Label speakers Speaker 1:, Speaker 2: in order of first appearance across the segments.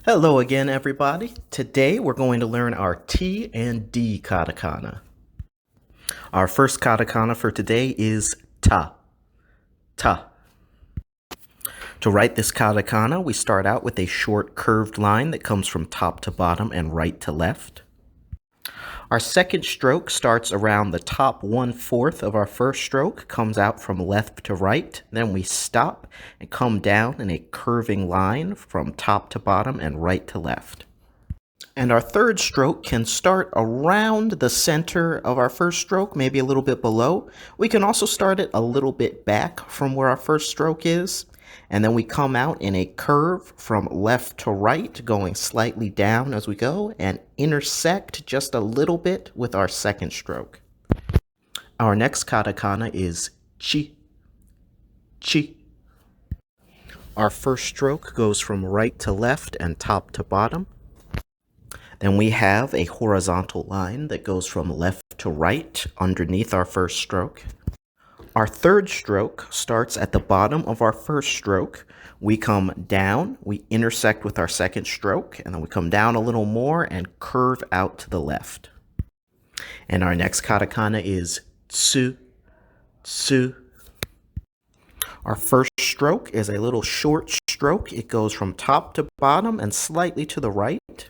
Speaker 1: Hello again, everybody. Today we're going to learn our T and D katakana. Our first katakana for today is ta. Ta. To write this katakana, we start out with a short curved line that comes from top to bottom and right to left. Our second stroke starts around the top 1/4 of our first stroke, comes out from left to right. Then we stop and come down in a curving line from top to bottom and right to left. And our third stroke can start around the center of our first stroke, maybe a little bit below. We can also start it a little bit back from where our first stroke is. And then we come out in a curve from left to right, going slightly down as we go, and intersect just a little bit with our second stroke. Our next katakana is chi. Chi. Our first stroke goes from right to left and top to bottom. Then we have a horizontal line that goes from left to right underneath our first stroke. Our third stroke starts at the bottom of our first stroke. We come down, we intersect with our second stroke, and then we come down a little more and curve out to the left. And our next katakana is tsu, tsu. Our first stroke is a little short stroke. It goes from top to bottom and slightly to the right.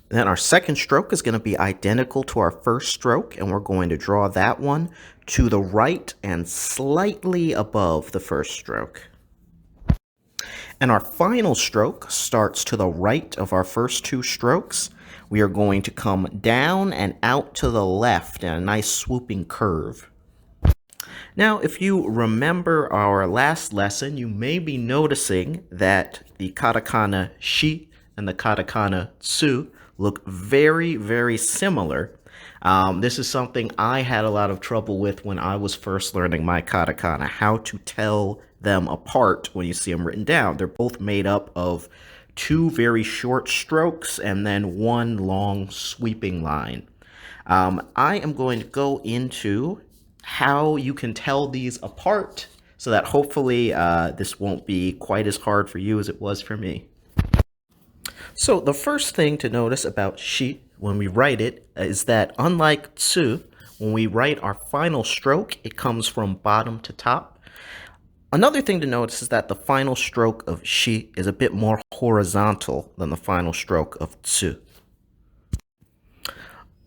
Speaker 1: Then our second stroke is going to be identical to our first stroke, and we're going to draw that one to the right and slightly above the first stroke. And our final stroke starts to the right of our first two strokes. We are going to come down and out to the left in a nice swooping curve. Now, if you remember our last lesson, you may be noticing that the katakana shi and the katakana tsu look very, very similar. This is something I had a lot of trouble with when I was first learning my katakana, how to tell them apart when you see them written down. They're both made up of two very short strokes and then one long sweeping line. I am going to go into how you can tell these apart so that hopefully this won't be quite as hard for you as it was for me. So the first thing to notice about shi when we write it is that unlike tsu, when we write our final stroke, it comes from bottom to top. Another thing to notice is that the final stroke of shi is a bit more horizontal than the final stroke of tsu.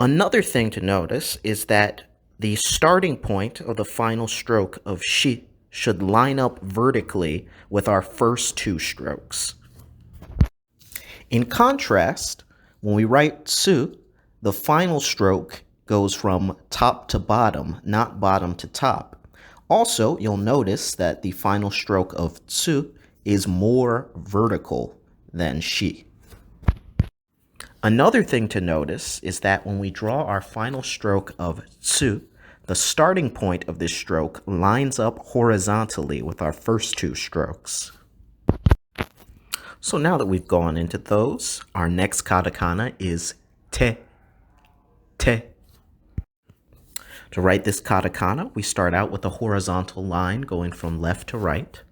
Speaker 1: Another thing to notice is that the starting point of the final stroke of shi should line up vertically with our first two strokes. In contrast, when we write tsu, the final stroke goes from top to bottom, not bottom to top. Also, you'll notice that the final stroke of tsu is more vertical than shi. Another thing to notice is that when we draw our final stroke of tsu, the starting point of this stroke lines up horizontally with our first two strokes. So now that we've gone into those, our next katakana is te, te. To write this katakana, we start out with a horizontal line going from left to right.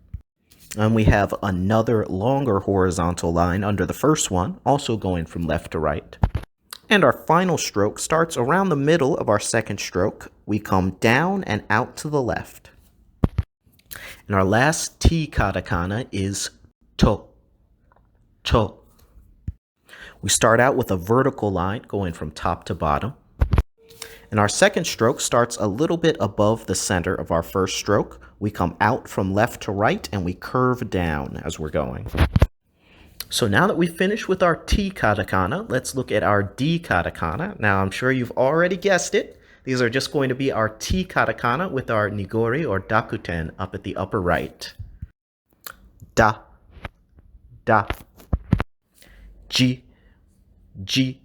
Speaker 1: And we have another longer horizontal line under the first one, also going from left to right. And our final stroke starts around the middle of our second stroke. We come down and out to the left. And our last T-Katakana is to. To. We start out with a vertical line going from top to bottom. And our second stroke starts a little bit above the center of our first stroke. We come out from left to right and we curve down as we're going. So now that we've finished with our T-Katakana, let's look at our D-Katakana. Now I'm sure you've already guessed it. These are just going to be our T-Katakana with our nigori or dakuten up at the upper right. Da, da. Ji, ji.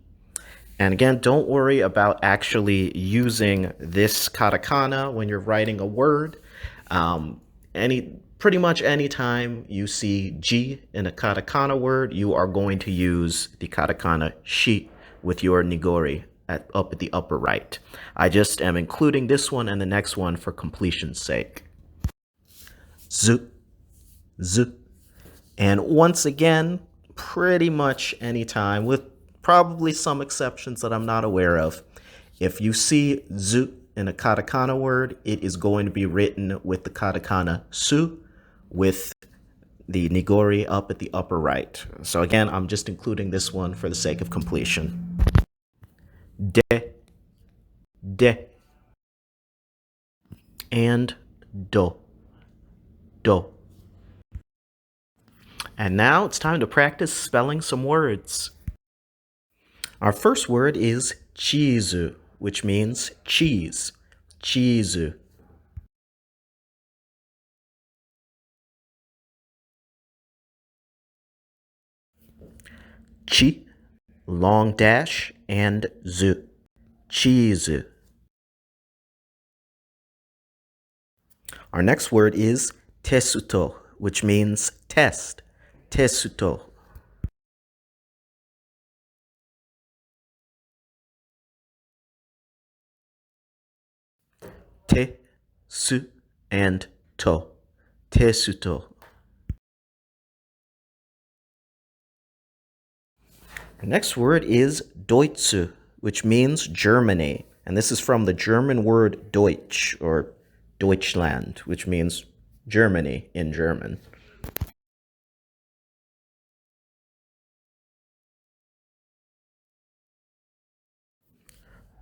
Speaker 1: And again, don't worry about actually using this katakana when you're writing a word. Pretty much any time you see ji in a katakana word, you are going to use the katakana shi with your nigori up at the upper right. I just am including this one and the next one for completion's sake. Z, z. And once again, pretty much any time, with probably some exceptions that I'm not aware of. If you see zu in a katakana word, it is going to be written with the katakana su, with the nigori up at the upper right. So again, I'm just including this one for the sake of completion. De, de, and do, do. And now it's time to practice spelling some words. Our first word is chiizu, which means cheese. Chiizu. Chi, long dash, and zu. Chiizu. Our next word is tesuto, which means test. Tesuto. Te, su, and to. Tesuto. Our next word is Deutsche, which means Germany. And this is from the German word Deutsch, or Deutschland, which means Germany in German.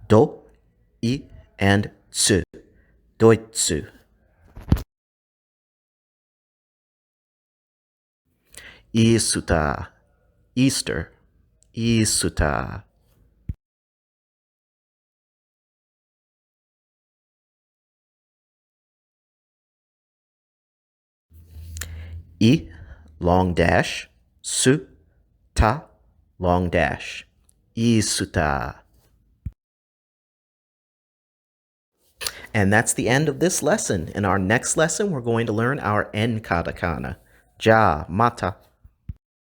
Speaker 1: Do, I, and tsu. Deutsche. Lisutaa, Easter. Lisutaa. I, long dash, su, ta, long dash. Isutaa. And that's the end of this lesson. In our next lesson, we're going to learn our en katakana. Ja, mata.